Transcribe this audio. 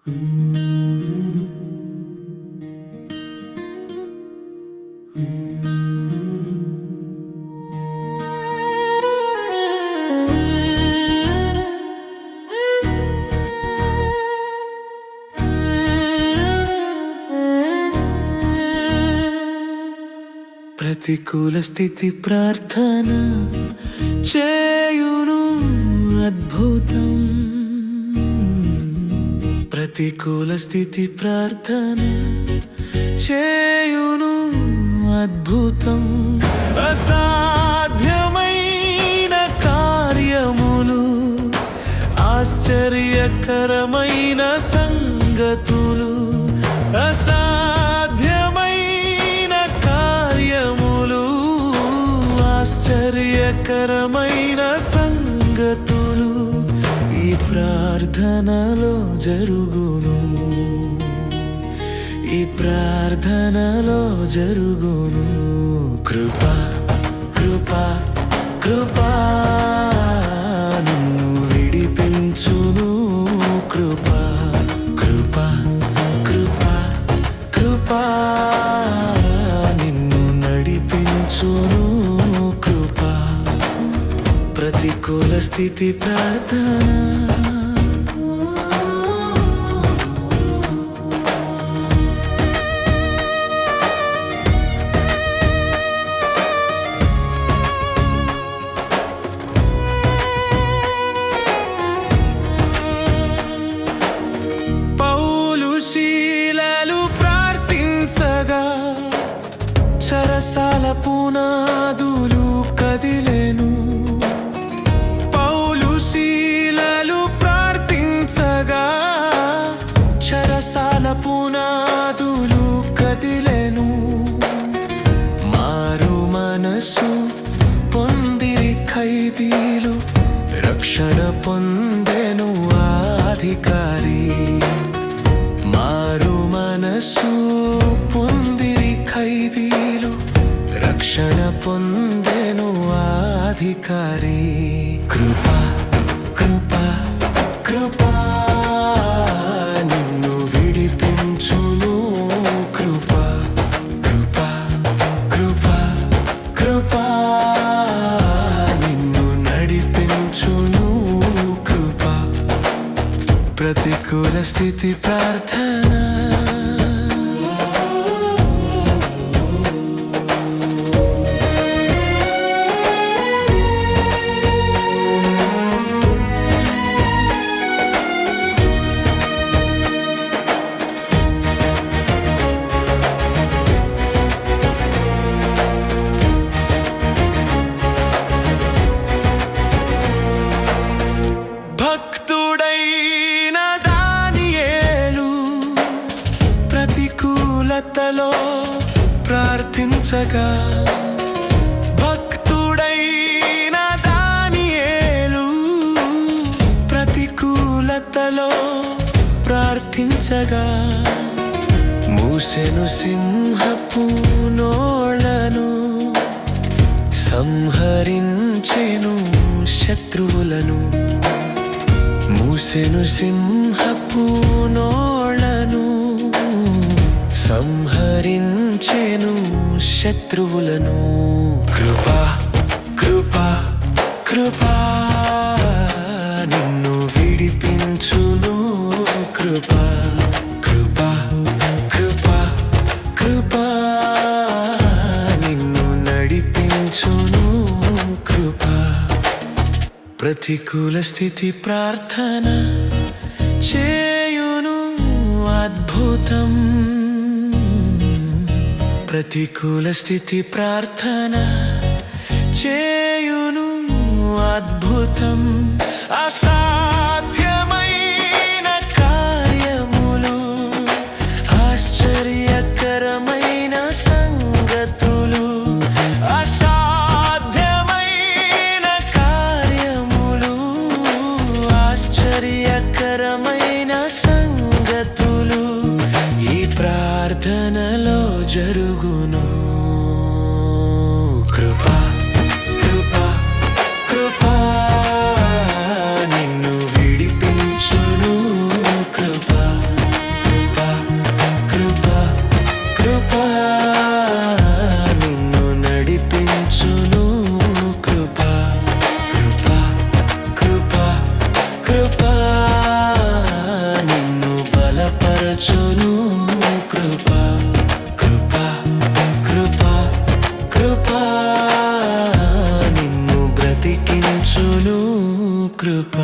ప్రతికూల స్థితి ప్రార్థన చేయును అద్భుతం. ప్రతికూల స్థితి ప్రార్థన చేయును అద్భుతం. అసాధ్యమైన కార్యములు, ఆశ్చర్యకరమైన సంగతులు, అసాధ్యమైన కార్యములు, ఆశ్చర్యకరమైన సంగతులు ఈ ప్రార్థనలో జరుగును, ఈ ప్రార్థనలో జరుగును. కృపా కృపా కృపా నిన్ను విడిపించును. కృపా కృపా కృపా కృపా నిన్ను నడిపించును. కృపా ప్రతికూల స్థితి ప్రార్థన. చెరసాల పునాదులు కదిలెను. పౌలు శీలలు ప్రార్థించగా చెరసాల పునాదులు కదిలెను. మారు మనసు పొందిరి ఖైదీలు, రక్షణ పొందెను అధికారి. మారు మనసు పొందిరి ఖైదీలు, రక్షణ పొందెను అధికారి. కృపా కృపా కృపా నిన్ను విడిపించును. కృపా కృపా కృపా కృపా నిన్ను నడిపించును. కృపా ప్రతికూల స్థితి ప్రార్థన. భక్తుడైన దానియేలు ప్రతికూలతలో ప్రార్థించగా, భక్తుడైన దానియేలు ప్రతికూలతలో ప్రార్థించగా, మూసెను సింహపు నోళ్లను, సంహరించెను శత్రువులను. మూసెను సింహపు నోళ్లను, సంహరించెను శత్రువులను. కృపా కృపా కృపా నిన్ను విడిపించును. కృపా కృపా కృపా కృపా నిన్ను నడిపించును. కృపా ప్రతికూల స్థితి ప్రార్థన చేయును అద్భుతం. ప్రతికూల స్థితి ప్రార్థన చేయును అద్భుతం. అసాధ్యమైన కార్యములు, ఆశ్చర్యకరమైన సంగతులు, అసాధ్యమైన కార్యములు, ఆశ్చర్యకరమైన సంగతులు ఈ ప్రార్థనలో జరుగును. కృపా కృపా కృపా నిన్ను కృప